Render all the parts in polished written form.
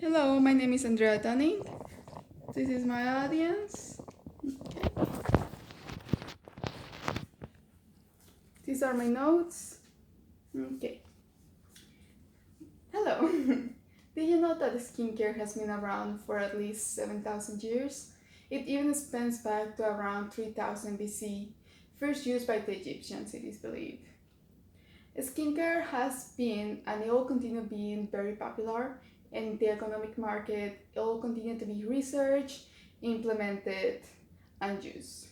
Hello, my name is Andrea Dunning. This is my audience. These are my notes. Okay. Hello. Did you know that skincare has been around for at least 7,000 years? It even spans back to around 3000 BC, first used by the Egyptians, it is believed. Skincare has been and it will continue being very popular in the economic market. It will continue to be researched, implemented, and used.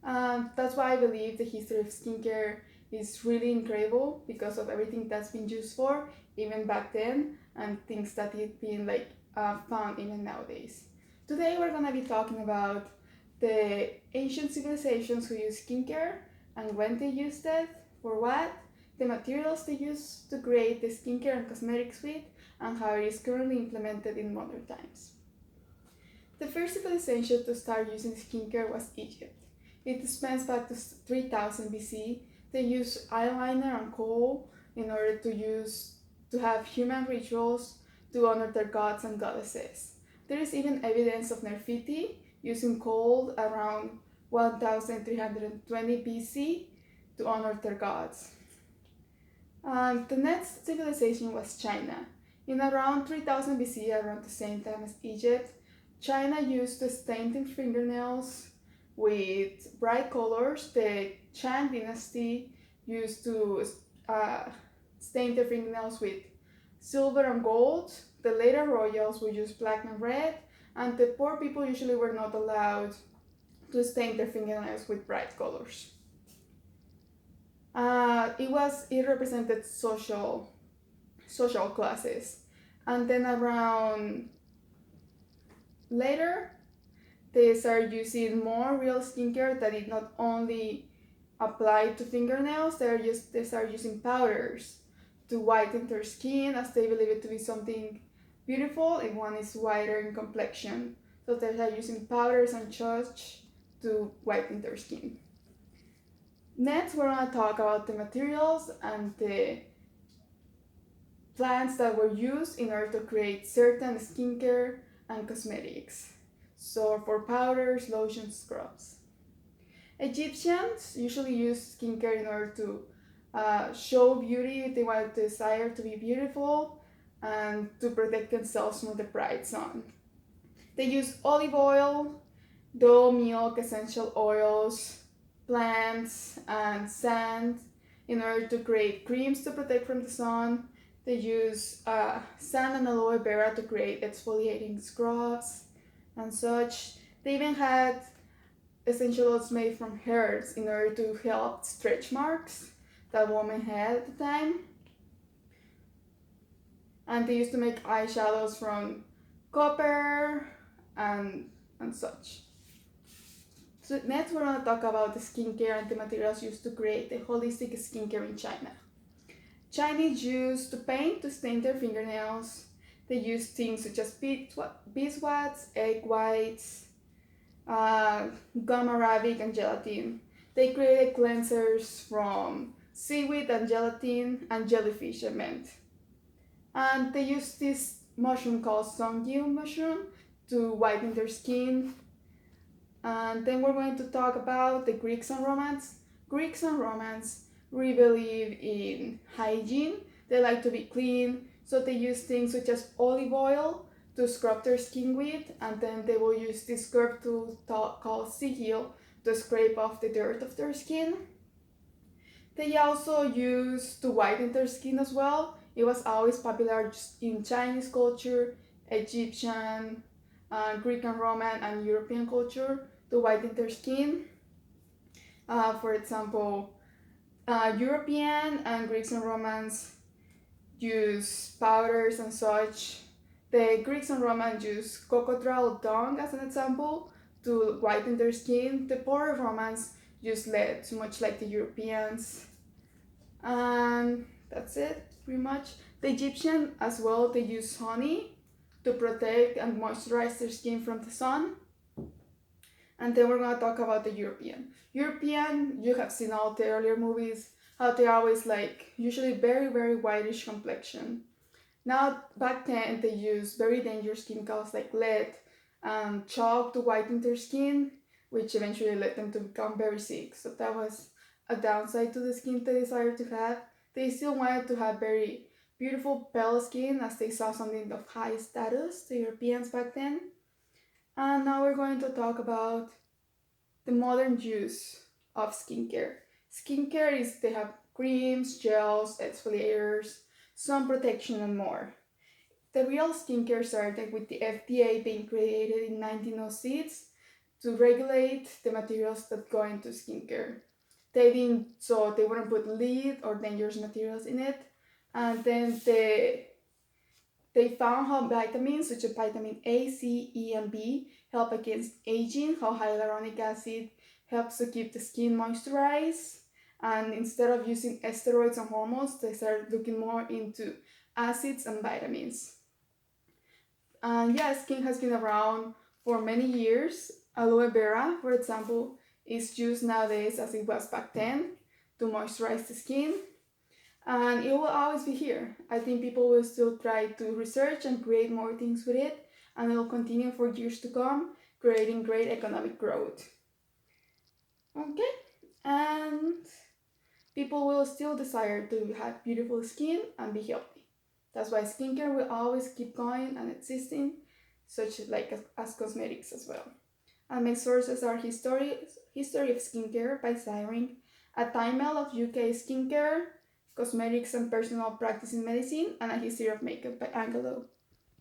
That's why I believe the history of skincare is really incredible because of everything that's been used for even back then and things that it's been found even nowadays. Today we're gonna be talking about the ancient civilizations who used skincare and when they used it, for what, the materials they used to create the skincare and cosmetics with, and how it is currently implemented in modern times. The first civilization to start using skincare was Egypt. It spans back to 3000 BC. They used eyeliner and coal in order to have human rituals to honor their gods and goddesses. There is even evidence of Nefertiti using coal around 1320 BC to honor their gods. The next civilization was China. In around 3000 BC, around the same time as Egypt, China used to stain their fingernails with bright colors. The Shang dynasty used to stain their fingernails with silver and gold. The later royals would use black and red, and the poor people usually were not allowed to stain their fingernails with bright colors. It represented social classes, and then around later they started using more real skincare that did not only apply to fingernails. They started using powders to whiten their skin, as they believe it to be something beautiful if one is whiter in complexion. So they started using powders and such to whiten their skin. Next, we're going to talk about the materials and the plants that were used in order to create certain skincare and cosmetics. So for powders, lotions, scrubs. Egyptians usually used skincare in order to show beauty. They wanted the desire to be beautiful and to protect themselves from the bright sun. They used olive oil, dough, milk, essential oils, plants, and sand in order to create creams to protect from the sun. They use sand and aloe vera to create exfoliating scrubs and such. They even had essential oils made from herbs in order to help stretch marks that women had at the time. And they used to make eyeshadows from copper and such. So next we're going to talk about the skincare and the materials used to create the holistic skincare in China. Chinese used to paint to stain their fingernails. They used things such as beeswax, egg whites, gum arabic, and gelatin. They created cleansers from seaweed and gelatin and jellyfish, I meant. And they used this mushroom called Songyeo mushroom to whiten their skin. And then we're going to talk about the Greeks and Romans. Greeks and Romans really believe in hygiene. They like to be clean, so they use things such as olive oil to scrub their skin with, and then they will use this curved tool called sigil to scrape off the dirt of their skin. They also use to whiten their skin as well. It was always popular in Chinese culture, Egyptian, Greek and Roman, and European culture to whiten their skin. For example, European and Greeks and Romans use powders and such. The Greeks and Romans use crocodile dung as an example to whiten their skin. The poorer Romans use lead, much like the Europeans. And that's it, pretty much. The Egyptian as well, they use honey to protect and moisturize their skin from the sun. And then we're going to talk about the European. European, you have seen all the earlier movies, how they're always usually very, very whitish complexion. Now, back then, they used very dangerous chemicals like lead and chalk to whiten their skin, which eventually led them to become very sick. So that was a downside to the skin they desired to have. They still wanted to have very beautiful pale skin as they saw something of high status, the Europeans back then. And now we're going to talk about the modern use of skincare. Skincare is they have creams, gels, exfoliators, sun protection, and more. The real skincare started with the FDA being created in 1906 to regulate the materials that go into skincare. They didn't, so they wouldn't put lead or dangerous materials in it. And then they found how vitamins such as vitamin A, C, E, and B help against aging, how hyaluronic acid helps to keep the skin moisturized. And instead of using steroids and hormones, they started looking more into acids and vitamins. And yeah, skin has been around for many years. Aloe vera, for example, is used nowadays as it was back then to moisturize the skin. And it will always be here. I think people will still try to research and create more things with it, and it will continue for years to come, creating great economic growth. Okay, and people will still desire to have beautiful skin and be healthy. That's why skincare will always keep going and existing, such like as cosmetics as well. And main sources are History of Skincare by Siring, A Timeline of UK Skincare, Cosmetics and Personal Practice in Medicine, and A History of Makeup by Angelo.